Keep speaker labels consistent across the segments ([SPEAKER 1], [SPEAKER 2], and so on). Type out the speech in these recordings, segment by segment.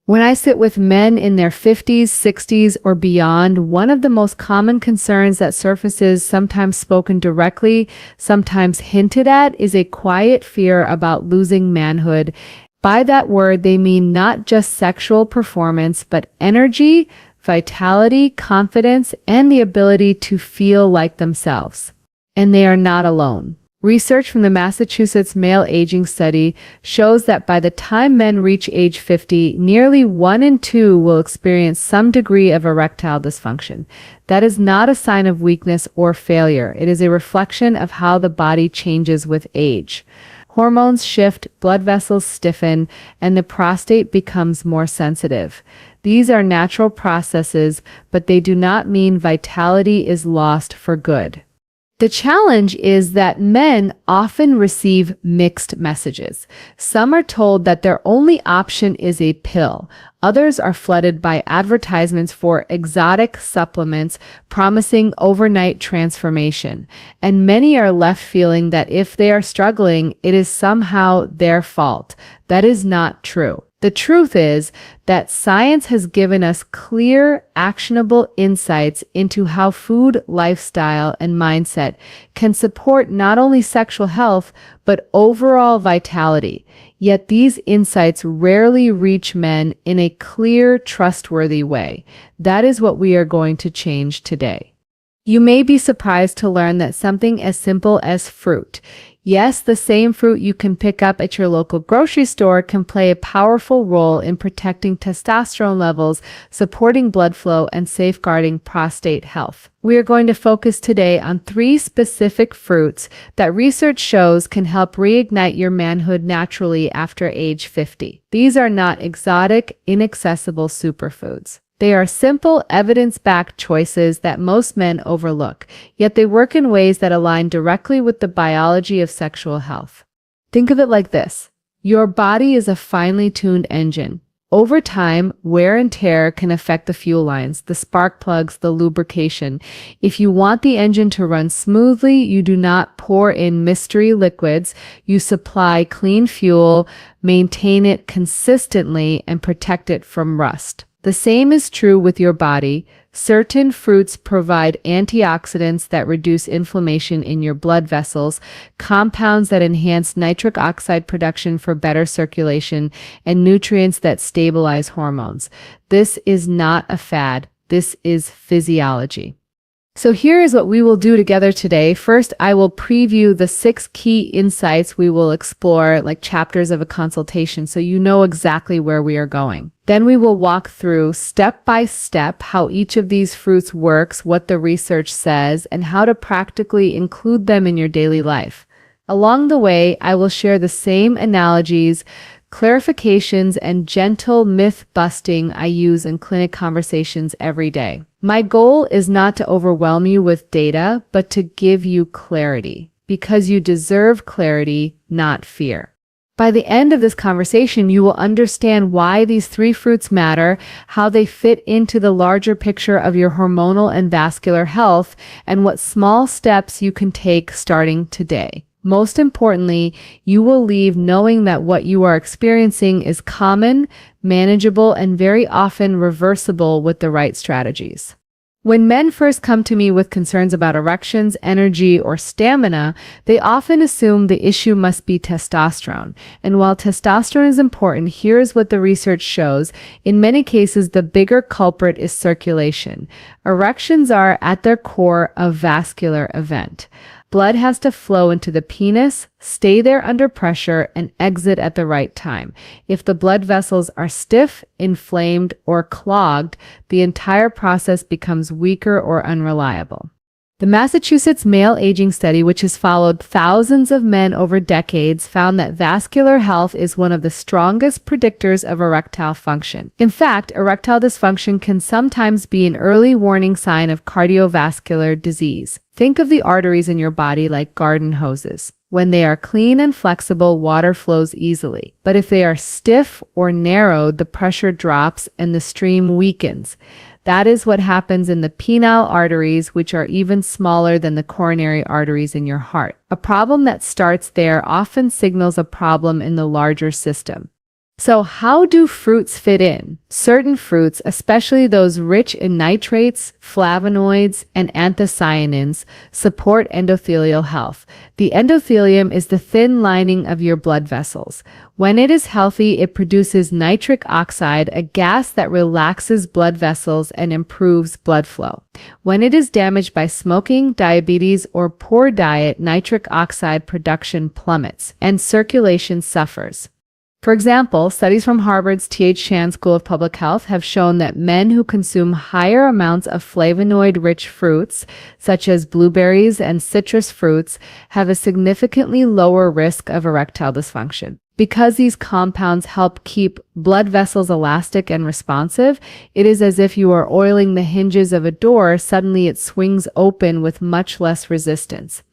[SPEAKER 1] When I sit with men in their 50s, 60s, or beyond, one of the most common concerns that surfaces, sometimes spoken directly, sometimes hinted at, is a quiet fear about losing manhood. By that word, they mean not just sexual performance, but energy, vitality, confidence, and the ability to feel like themselves. And they are not alone. Research from the Massachusetts Male Aging Study shows that by the time men reach age 50, nearly 1 in 2 will experience some degree of erectile dysfunction. That is not a sign of weakness or failure. It is a reflection of how the body changes with age. Hormones shift, blood vessels stiffen, and the prostate becomes more sensitive. These are natural processes, but they do not mean vitality is lost for good. The challenge is that men often receive mixed messages. Some are told that their only option is a pill. Others are flooded by advertisements for exotic supplements promising overnight transformation. And many are left feeling that if they are struggling, it is somehow their fault. That is not true. The truth is that science has given us clear, actionable insights into how food, lifestyle, and mindset can support not only sexual health, but overall vitality. Yet these insights rarely reach men in a clear, trustworthy way. That is what we are going to change today. You may be surprised to learn that something as simple as fruit, yes, the same fruit you can pick up at your local grocery store, can play a powerful role in protecting testosterone levels, supporting blood flow, and safeguarding prostate health. We are going to focus today on 3 specific fruits that research shows can help reignite your manhood naturally after age 50. These are not exotic, inaccessible superfoods. They are simple, evidence-backed choices that most men overlook, yet they work in ways that align directly with the biology of sexual health. Think of it like this. Your body is a finely tuned engine. Over time, wear and tear can affect the fuel lines, the spark plugs, the lubrication. If you want the engine to run smoothly, you do not pour in mystery liquids. You supply clean fuel, maintain it consistently, and protect it from rust. The same is true with your body. Certain fruits provide antioxidants that reduce inflammation in your blood vessels, compounds that enhance nitric oxide production for better circulation, and nutrients that stabilize hormones. This is not a fad. This is physiology. So here is what we will do together today. First, I will preview the 6 key insights we will explore, like chapters of a consultation, so you know exactly where we are going. Then we will walk through step by step how each of these fruits works, what the research says, and how to practically include them in your daily life. Along the way, I will share the same analogies, clarifications, and gentle myth-busting I use in clinic conversations every day. My goal is not to overwhelm you with data, but to give you clarity, because you deserve clarity, not fear. By the end of this conversation, you will understand why these 3 fruits matter, how they fit into the larger picture of your hormonal and vascular health, and what small steps you can take starting today. Most importantly, you will leave knowing that what you are experiencing is common, manageable, and very often reversible with the right strategies. When men first come to me with concerns about erections, energy, or stamina, they often assume the issue must be testosterone. And while testosterone is important, here's what the research shows. In many cases, the bigger culprit is circulation. Erections are, at their core, a vascular event. Blood has to flow into the penis, stay there under pressure, and exit at the right time. If the blood vessels are stiff, inflamed, or clogged, the entire process becomes weaker or unreliable. The Massachusetts Male Aging Study, which has followed thousands of men over decades, found that vascular health is one of the strongest predictors of erectile function. In fact, erectile dysfunction can sometimes be an early warning sign of cardiovascular disease. Think of the arteries in your body like garden hoses. When they are clean and flexible, water flows easily. But if they are stiff or narrowed, the pressure drops and the stream weakens. That is what happens in the penile arteries, which are even smaller than the coronary arteries in your heart. A problem that starts there often signals a problem in the larger system. So how do fruits fit in? Certain fruits, especially those rich in nitrates, flavonoids, and anthocyanins, support endothelial health. The endothelium is the thin lining of your blood vessels. When it is healthy, it produces nitric oxide, a gas that relaxes blood vessels and improves blood flow. When it is damaged by smoking, diabetes, or poor diet, nitric oxide production plummets and circulation suffers. For example, studies from Harvard's T.H. Chan School of Public Health have shown that men who consume higher amounts of flavonoid-rich fruits, such as blueberries and citrus fruits, have a significantly lower risk of erectile dysfunction. Because these compounds help keep blood vessels elastic and responsive, it is as if you are oiling the hinges of a door. Suddenly it swings open with much less resistance.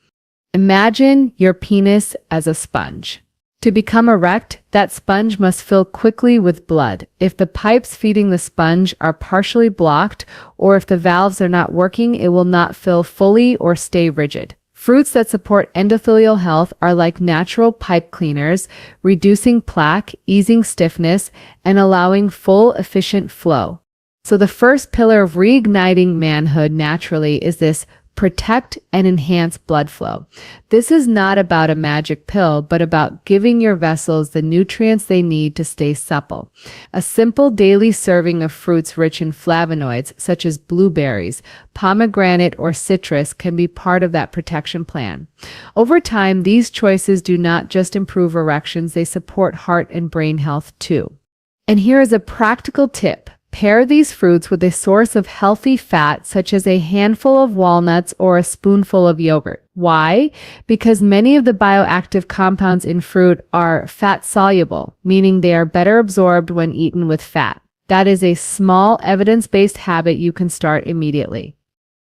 [SPEAKER 1] Imagine your penis as a sponge. To become erect, that sponge must fill quickly with blood. If the pipes feeding the sponge are partially blocked, or if the valves are not working, it will not fill fully or stay rigid. Fruits that support endothelial health are like natural pipe cleaners, reducing plaque, easing stiffness, and allowing full, efficient flow. So the first pillar of reigniting manhood naturally is this: protect and enhance blood flow. This is not about a magic pill, but about giving your vessels the nutrients they need to stay supple. A simple daily serving of fruits rich in flavonoids, such as blueberries, pomegranate, or citrus, can be part of that protection plan. Over time, these choices do not just improve erections, they support heart and brain health too. And here is a practical tip. Pair these fruits with a source of healthy fat, such as a handful of walnuts or a spoonful of yogurt. Why? Because many of the bioactive compounds in fruit are fat-soluble, meaning they are better absorbed when eaten with fat. That is a small, evidence-based habit you can start immediately.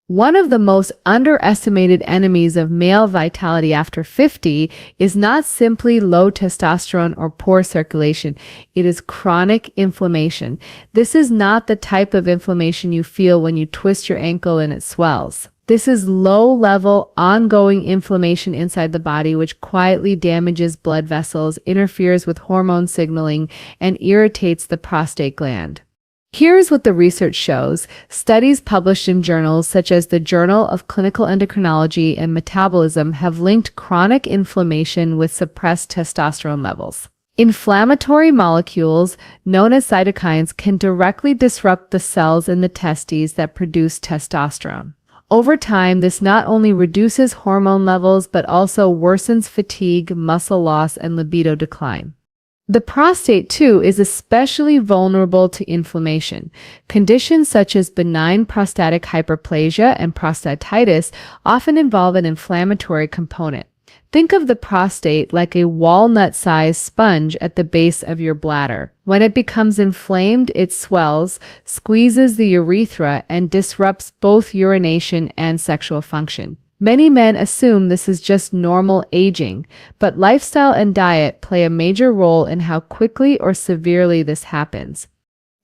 [SPEAKER 1] One of the most underestimated enemies of male vitality after 50 is not simply low testosterone or poor circulation. It is chronic inflammation. This is not the type of inflammation you feel when you twist your ankle and it swells. This is low-level, ongoing inflammation inside the body, which quietly damages blood vessels, interferes with hormone signaling, and irritates the prostate gland. Here's what the research shows. Studies published in journals such as the Journal of Clinical Endocrinology and Metabolism have linked chronic inflammation with suppressed testosterone levels. Inflammatory molecules, known as cytokines, can directly disrupt the cells in the testes that produce testosterone. Over time, this not only reduces hormone levels, but also worsens fatigue, muscle loss, and libido decline. The prostate, too, is especially vulnerable to inflammation. Conditions such as benign prostatic hyperplasia and prostatitis often involve an inflammatory component. Think of the prostate like a walnut-sized sponge at the base of your bladder. When it becomes inflamed, it swells, squeezes the urethra, and disrupts both urination and sexual function. Many men assume this is just normal aging, but lifestyle and diet play a major role in how quickly or severely this happens.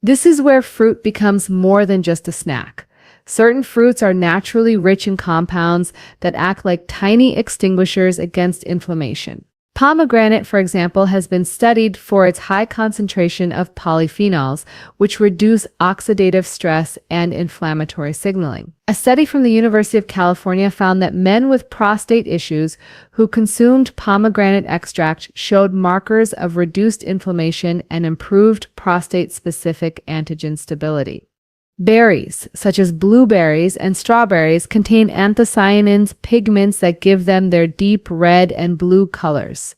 [SPEAKER 1] This is where fruit becomes more than just a snack. Certain fruits are naturally rich in compounds that act like tiny extinguishers against inflammation. Pomegranate, for example, has been studied for its high concentration of polyphenols, which reduce oxidative stress and inflammatory signaling. A study from the University of California found that men with prostate issues who consumed pomegranate extract showed markers of reduced inflammation and improved prostate-specific antigen stability. Berries, such as blueberries and strawberries, contain anthocyanins, pigments that give them their deep red and blue colors.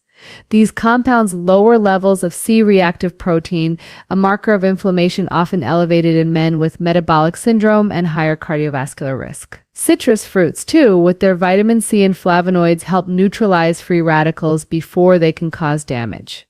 [SPEAKER 1] These compounds lower levels of C-reactive protein, a marker of inflammation often elevated in men with metabolic syndrome and higher cardiovascular risk. Citrus fruits, too, with their vitamin C and flavonoids, help neutralize free radicals before they can cause damage.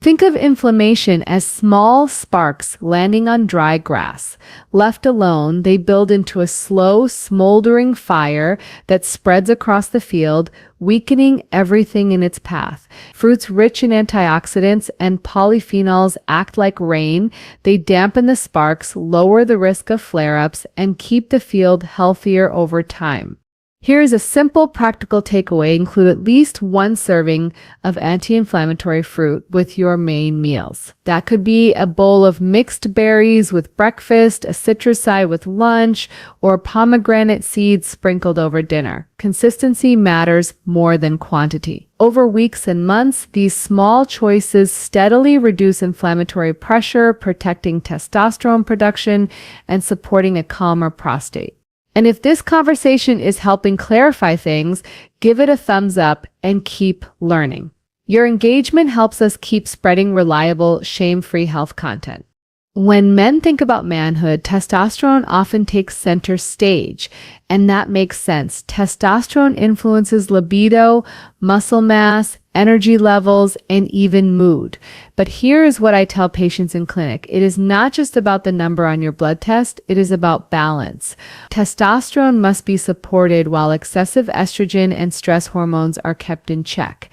[SPEAKER 1] Think of inflammation as small sparks landing on dry grass. Left alone, they build into a slow, smoldering fire that spreads across the field, weakening everything in its path. Fruits rich in antioxidants and polyphenols act like rain. They dampen the sparks, lower the risk of flare-ups, and keep the field healthier over time. Here is a simple practical takeaway. Include at least one serving of anti-inflammatory fruit with your main meals. That could be a bowl of mixed berries with breakfast, a citrus side with lunch, or pomegranate seeds sprinkled over dinner. Consistency matters more than quantity. Over weeks and months, these small choices steadily reduce inflammatory pressure, protecting testosterone production and supporting a calmer prostate. And if this conversation is helping clarify things, give it a thumbs up and keep learning. Your engagement helps us keep spreading reliable, shame-free health content. When men think about manhood, testosterone often takes center stage, and that makes sense. Testosterone influences libido, muscle mass, energy levels, and even mood. But here is what I tell patients in clinic. It is not just about the number on your blood test, it is about balance. Testosterone must be supported while excessive estrogen and stress hormones are kept in check.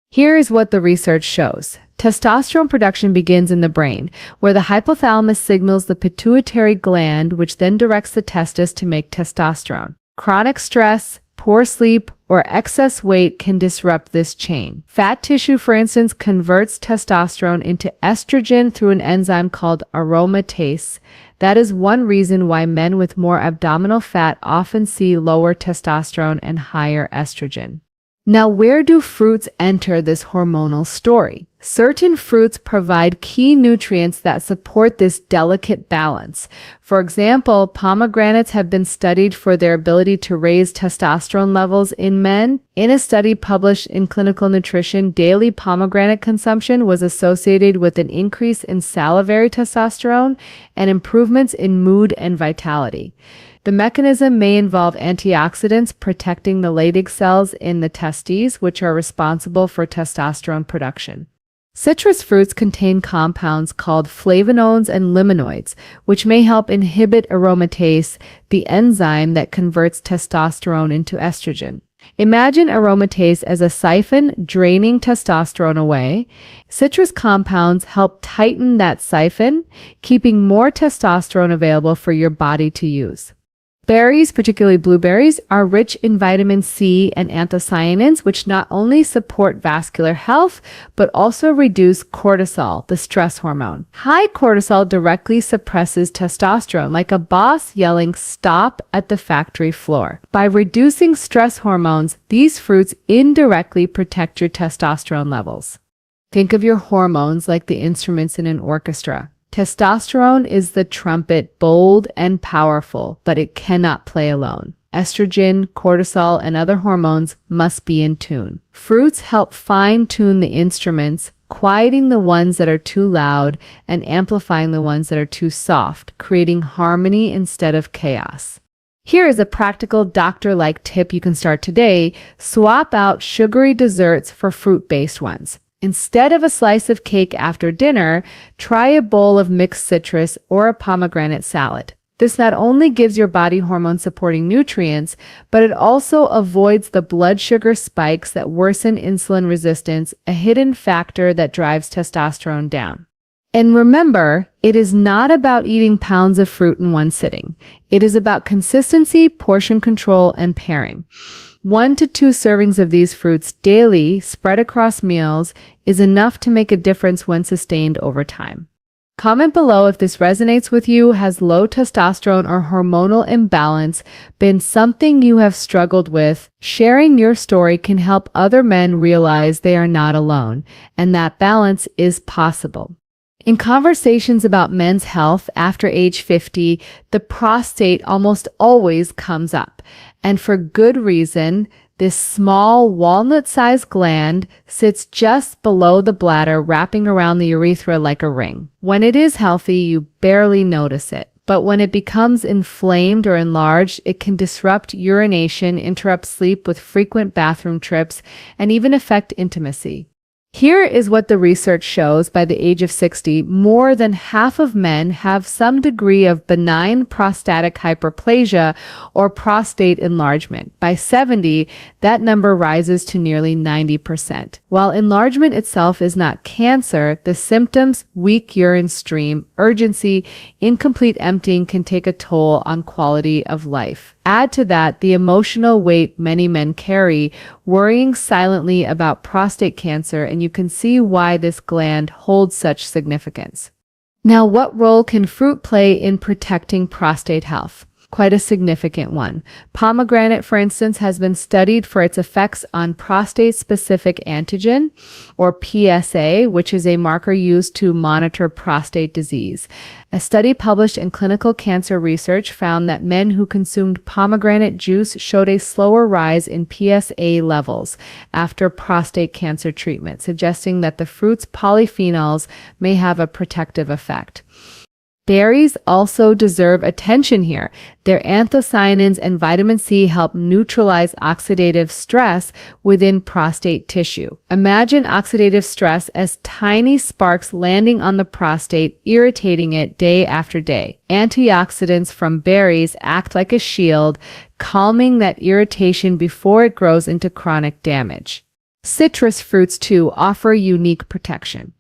[SPEAKER 1] Here is what the research shows. Testosterone production begins in the brain, where the hypothalamus signals the pituitary gland, which then directs the testes to make testosterone. Chronic stress, poor sleep, or excess weight can disrupt this chain. Fat tissue, for instance, converts testosterone into estrogen through an enzyme called aromatase. That is one reason why men with more abdominal fat often see lower testosterone and higher estrogen. Now, where do fruits enter this hormonal story? Certain fruits provide key nutrients that support this delicate balance. For example, pomegranates have been studied for their ability to raise testosterone levels in men. In a study published in Clinical Nutrition, daily pomegranate consumption was associated with an increase in salivary testosterone and improvements in mood and vitality. The mechanism may involve antioxidants protecting the Leydig cells in the testes, which are responsible for testosterone production. Citrus fruits contain compounds called flavonoids and limonoids, which may help inhibit aromatase, the enzyme that converts testosterone into estrogen. Imagine aromatase as a siphon draining testosterone away. Citrus compounds help tighten that siphon, keeping more testosterone available for your body to use. Berries, particularly blueberries, are rich in vitamin C and anthocyanins, which not only support vascular health, but also reduce cortisol, the stress hormone. High cortisol directly suppresses testosterone, like a boss yelling, "Stop," at the factory floor. By reducing stress hormones, these fruits indirectly protect your testosterone levels. Think of your hormones like the instruments in an orchestra. Testosterone is the trumpet, bold and powerful, but it cannot play alone. Estrogen, cortisol, and other hormones must be in tune. Fruits help fine-tune the instruments, quieting the ones that are too loud and amplifying the ones that are too soft, creating harmony instead of chaos. Here is a practical doctor-like tip you can start today. Swap out sugary desserts for fruit-based ones. Instead of a slice of cake after dinner, try a bowl of mixed citrus or a pomegranate salad. This not only gives your body hormone-supporting nutrients, but it also avoids the blood sugar spikes that worsen insulin resistance, a hidden factor that drives testosterone down. And remember, it is not about eating pounds of fruit in one sitting. It is about consistency, portion control, and pairing. 1 to 2 servings of these fruits daily, spread across meals, is enough to make a difference when sustained over time. Comment below if this resonates with you. Has low testosterone or hormonal imbalance been something you have struggled with? Sharing your story can help other men realize they are not alone, and that balance is possible. In conversations about men's health after age 50, the prostate almost always comes up. And for good reason. This small walnut-sized gland sits just below the bladder, wrapping around the urethra like a ring. When it is healthy, you barely notice it. But when it becomes inflamed or enlarged, it can disrupt urination, interrupt sleep with frequent bathroom trips, and even affect intimacy. Here is what the research shows. By the age of 60, more than half of men have some degree of benign prostatic hyperplasia or prostate enlargement. By 70, that number rises to nearly 90%. While enlargement itself is not cancer, the symptoms, weak urine stream, urgency, incomplete emptying can take a toll on quality of life. Add to that the emotional weight many men carry, worrying silently about prostate cancer, and you can see why this gland holds such significance. Now, what role can fruit play in protecting prostate health? Quite a significant one. Pomegranate, for instance, has been studied for its effects on prostate-specific antigen, or PSA, which is a marker used to monitor prostate disease. A study published in Clinical Cancer Research found that men who consumed pomegranate juice showed a slower rise in PSA levels after prostate cancer treatment, suggesting that the fruit's polyphenols may have a protective effect. Berries also deserve attention here. Their anthocyanins and vitamin C help neutralize oxidative stress within prostate tissue. Imagine oxidative stress as tiny sparks landing on the prostate, irritating it day after day. Antioxidants from berries act like a shield, calming that irritation before it grows into chronic damage. Citrus fruits, too, offer unique protection.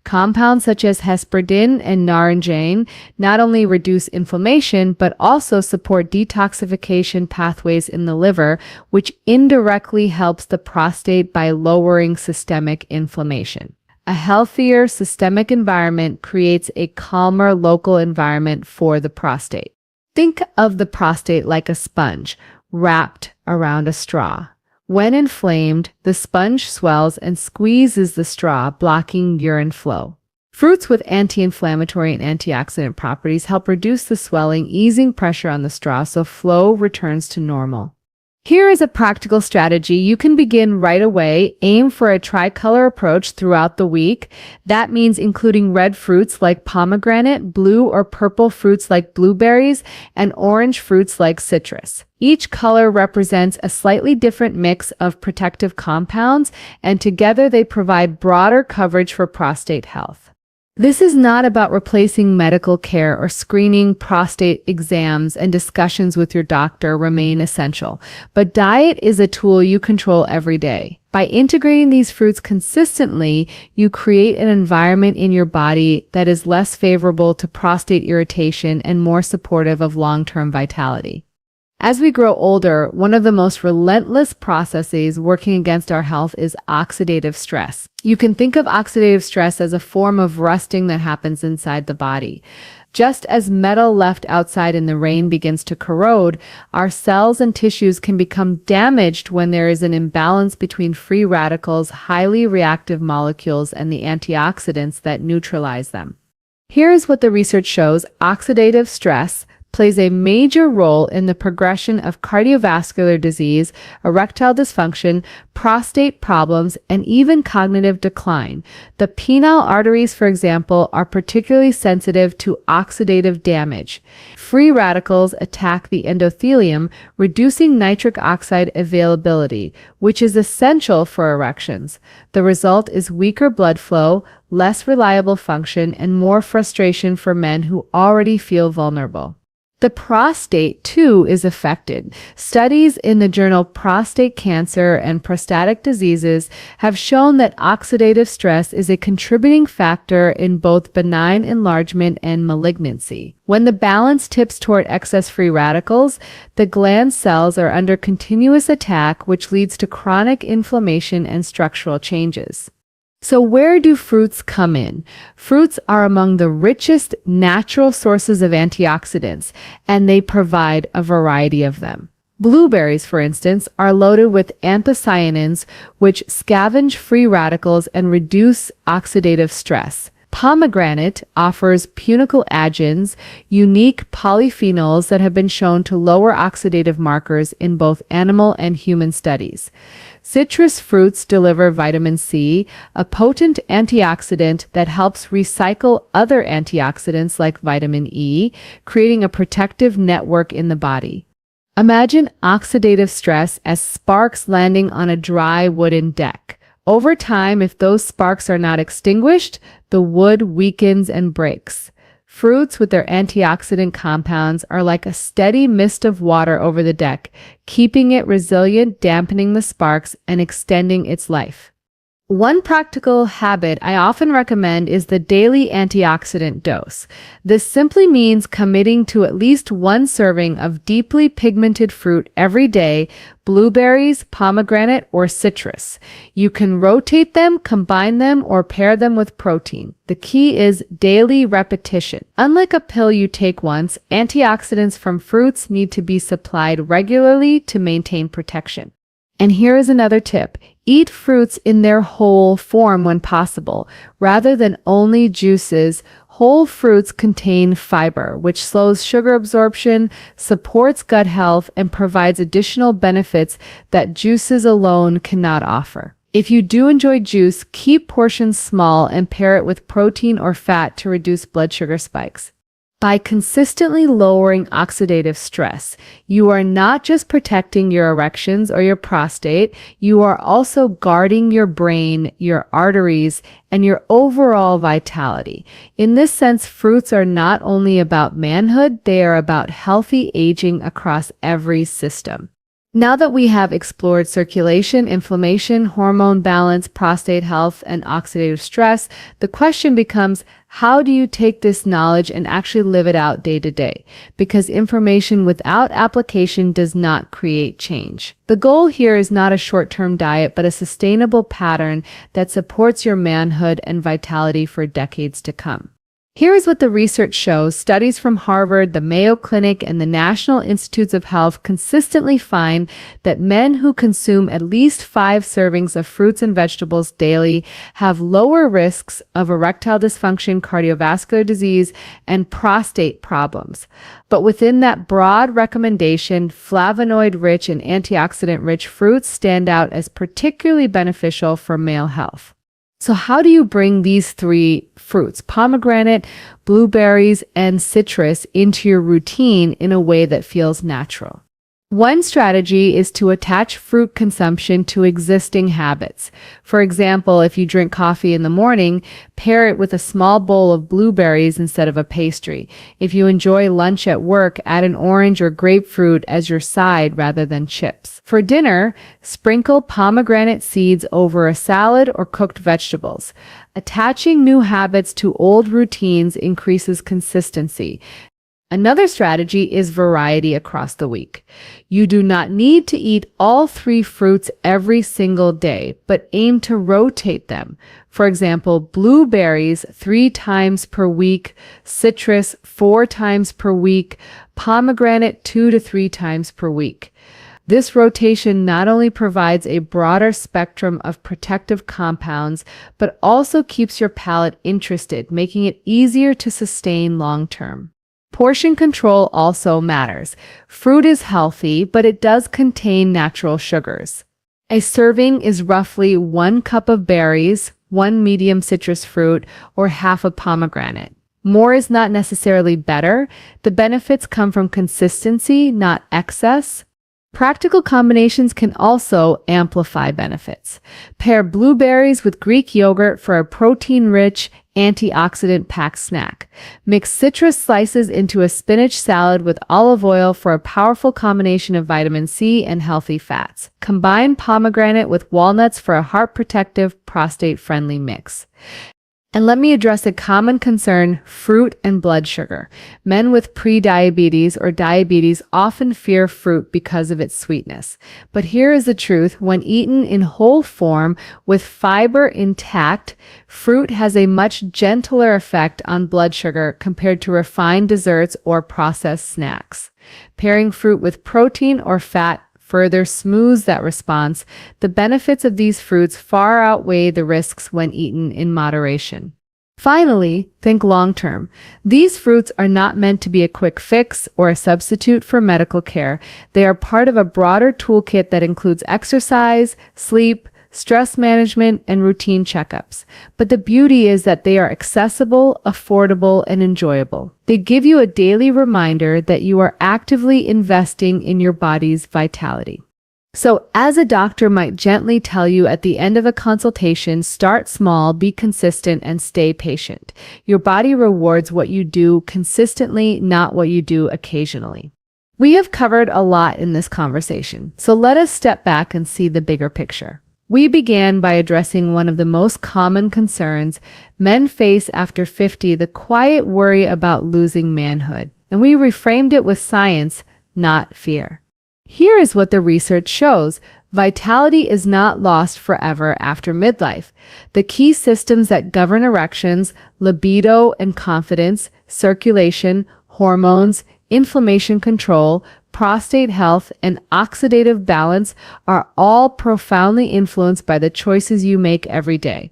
[SPEAKER 1] Compounds such as hesperidin and naringine not only reduce inflammation, but also support detoxification pathways in the liver, which indirectly helps the prostate by lowering systemic inflammation. A healthier systemic environment creates a calmer local environment for the prostate. Think of the prostate like a sponge wrapped around a straw. When inflamed, the sponge swells and squeezes the straw, blocking urine flow. Fruits with anti-inflammatory and antioxidant properties help reduce the swelling, easing pressure on the straw so flow returns to normal. Here is a practical strategy. You can begin right away. Aim for a tricolor approach throughout the week. That means including red fruits like pomegranate, blue or purple fruits like blueberries, and orange fruits like citrus. Each color represents a slightly different mix of protective compounds, and together they provide broader coverage for prostate health. This is not about replacing medical care or screening. Prostate exams and discussions with your doctor remain essential, but diet is a tool you control every day. By integrating these fruits consistently, you create an environment in your body that is less favorable to prostate irritation and more supportive of long-term vitality. As we grow older, one of the most relentless processes working against our health is oxidative stress. You can think of oxidative stress as a form of rusting that happens inside the body. Just as metal left outside in the rain begins to corrode, our cells and tissues can become damaged when there is an imbalance between free radicals, highly reactive molecules, and the antioxidants that neutralize them. Here is what the research shows. Oxidative stress plays a major role in the progression of cardiovascular disease, erectile dysfunction, prostate problems, and even cognitive decline. The penile arteries, for example, are particularly sensitive to oxidative damage. Free radicals attack the endothelium, reducing nitric oxide availability, which is essential for erections. The result is weaker blood flow, less reliable function, and more frustration for men who already feel vulnerable. The prostate, too, is affected. Studies in the journal Prostate Cancer and Prostatic Diseases have shown that oxidative stress is a contributing factor in both benign enlargement and malignancy. When the balance tips toward excess free radicals, the gland cells are under continuous attack, which leads to chronic inflammation and structural changes. So where do fruits come in? Fruits are among the richest natural sources of antioxidants, and they provide a variety of them. Blueberries, for instance, are loaded with anthocyanins, which scavenge free radicals and reduce oxidative stress. Pomegranate offers punicle-agens, unique polyphenols that have been shown to lower oxidative markers in both animal and human studies. Citrus fruits deliver vitamin C, a potent antioxidant that helps recycle other antioxidants like vitamin E, creating a protective network in the body. Imagine oxidative stress as sparks landing on a dry wooden deck. Over time, if those sparks are not extinguished, the wood weakens and breaks. Fruits with their antioxidant compounds are like a steady mist of water over the deck, keeping it resilient, dampening the sparks, and extending its life. One practical habit I often recommend is the daily antioxidant dose. This simply means committing to at least one serving of deeply pigmented fruit every day, blueberries, pomegranate, or citrus. You can rotate them, combine them, or pair them with protein. The key is daily repetition. Unlike a pill you take once, antioxidants from fruits need to be supplied regularly to maintain protection. And here is another tip. Eat fruits in their whole form when possible, rather than only juices. Whole fruits contain fiber, which slows sugar absorption, supports gut health, and provides additional benefits that juices alone cannot offer. If you do enjoy juice, keep portions small and pair it with protein or fat to reduce blood sugar spikes. By consistently lowering oxidative stress, you are not just protecting your erections or your prostate, you are also guarding your brain, your arteries, and your overall vitality. In this sense, fruits are not only about manhood, they are about healthy aging across every system. Now that we have explored circulation, inflammation, hormone balance, prostate health, and oxidative stress, the question becomes, how do you take this knowledge and actually live it out day to day? Because information without application does not create change. The goal here is not a short-term diet, but a sustainable pattern that supports your manhood and vitality for decades to come. Here is what the research shows. Studies from Harvard, the Mayo Clinic, and the National Institutes of Health consistently find that men who consume at least 5 servings of fruits and vegetables daily have lower risks of erectile dysfunction, cardiovascular disease, and prostate problems. But within that broad recommendation, flavonoid-rich and antioxidant-rich fruits stand out as particularly beneficial for male health. So how do you bring these 3 fruits, pomegranate, blueberries, and citrus, into your routine in a way that feels natural? One strategy is to attach fruit consumption to existing habits. For example, if you drink coffee in the morning, pair it with a small bowl of blueberries instead of a pastry. If you enjoy lunch at work, add an orange or grapefruit as your side rather than chips. For dinner, sprinkle pomegranate seeds over a salad or cooked vegetables. Attaching new habits to old routines increases consistency. Another strategy is variety across the week. You do not need to eat all 3 fruits every single day, but aim to rotate them. For example, blueberries 3 times per week, citrus 4 times per week, pomegranate 2 to 3 times per week. This rotation not only provides a broader spectrum of protective compounds, but also keeps your palate interested, making it easier to sustain long term. Portion control also matters. Fruit is healthy, but it does contain natural sugars. A serving is roughly 1 cup of berries, 1 medium citrus fruit, or half a pomegranate. More is not necessarily better. The benefits come from consistency, not excess. Practical combinations can also amplify benefits. Pair blueberries with Greek yogurt for a protein-rich, antioxidant-packed snack. Mix citrus slices into a spinach salad with olive oil for a powerful combination of vitamin C and healthy fats. Combine pomegranate with walnuts for a heart-protective, prostate-friendly mix. And let me address a common concern: fruit and blood sugar. Men with pre-diabetes or diabetes often fear fruit because of its sweetness. But here is the truth: when eaten in whole form with fiber intact, fruit has a much gentler effect on blood sugar compared to refined desserts or processed snacks. Pairing fruit with protein or fat further smooths that response. The benefits of these fruits far outweigh the risks when eaten in moderation. Finally, think long-term. These fruits are not meant to be a quick fix or a substitute for medical care. They are part of a broader toolkit that includes exercise, sleep, stress management, and routine checkups. But the beauty is that they are accessible, affordable, and enjoyable. They give you a daily reminder that you are actively investing in your body's vitality. So, as a doctor might gently tell you at the end of a consultation, start small, be consistent, and stay patient. Your body rewards what you do consistently, not what you do occasionally. We have covered a lot in this conversation, so let us step back and see the bigger picture. We began by addressing one of the most common concerns men face after 50, the quiet worry about losing manhood. And we reframed it with science, not fear. Here is what the research shows. Vitality is not lost forever after midlife. The key systems that govern erections, libido and confidence, circulation, hormones, inflammation control, prostate health, and oxidative balance are all profoundly influenced by the choices you make every day.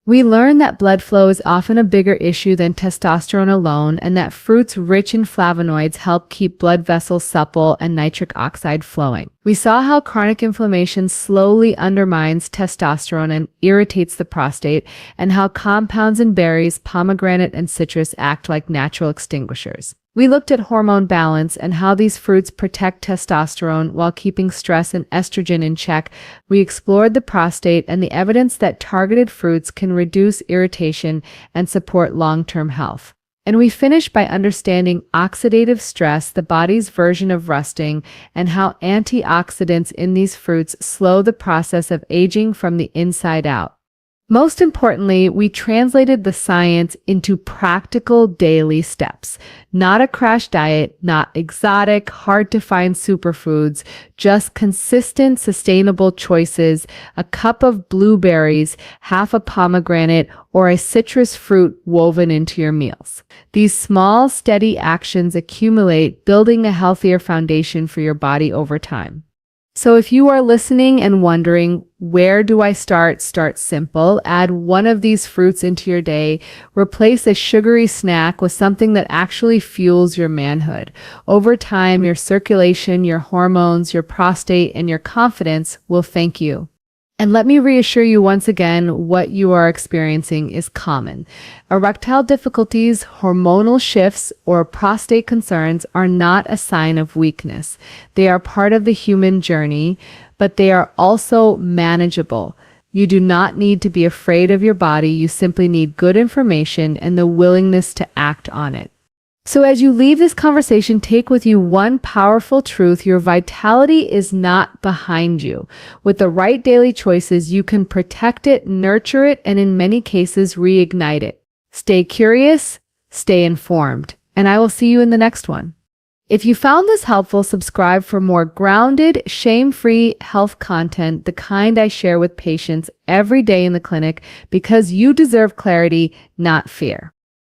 [SPEAKER 1] We learn that blood flow is often a bigger issue than testosterone alone, and that fruits rich in flavonoids help keep blood vessels supple and nitric oxide flowing. We saw how chronic inflammation slowly undermines testosterone and irritates the prostate, and how compounds in berries, pomegranate, and citrus act like natural extinguishers. We looked at hormone balance and how these fruits protect testosterone while keeping stress and estrogen in check. We explored the prostate and the evidence that targeted fruits can reduce irritation and support long-term health. And we finished by understanding oxidative stress, the body's version of rusting, and how antioxidants in these fruits slow the process of aging from the inside out. Most importantly, we translated the science into practical daily steps. Not a crash diet, not exotic, hard-to-find superfoods, just consistent, sustainable choices, a cup of blueberries, half a pomegranate, or a citrus fruit woven into your meals. These small, steady actions accumulate, building a healthier foundation for your body over time. So if you are listening and wondering, where do I start? Start simple. Add one of these fruits into your day. Replace a sugary snack with something that actually fuels your manhood. Over time, your circulation, your hormones, your prostate, and your confidence will thank you. And let me reassure you once again, what you are experiencing is common. Erectile difficulties, hormonal shifts, or prostate concerns are not a sign of weakness. They are part of the human journey, but they are also manageable. You do not need to be afraid of your body. You simply need good information and the willingness to act on it. So as you leave this conversation, take with you one powerful truth. Your vitality is not behind you. With the right daily choices, you can protect it, nurture it, and in many cases, reignite it. Stay curious, stay informed, and I will see you in the next one. If you found this helpful, subscribe for more grounded, shame-free health content, the kind I share with patients every day in the clinic, because you deserve clarity, not fear.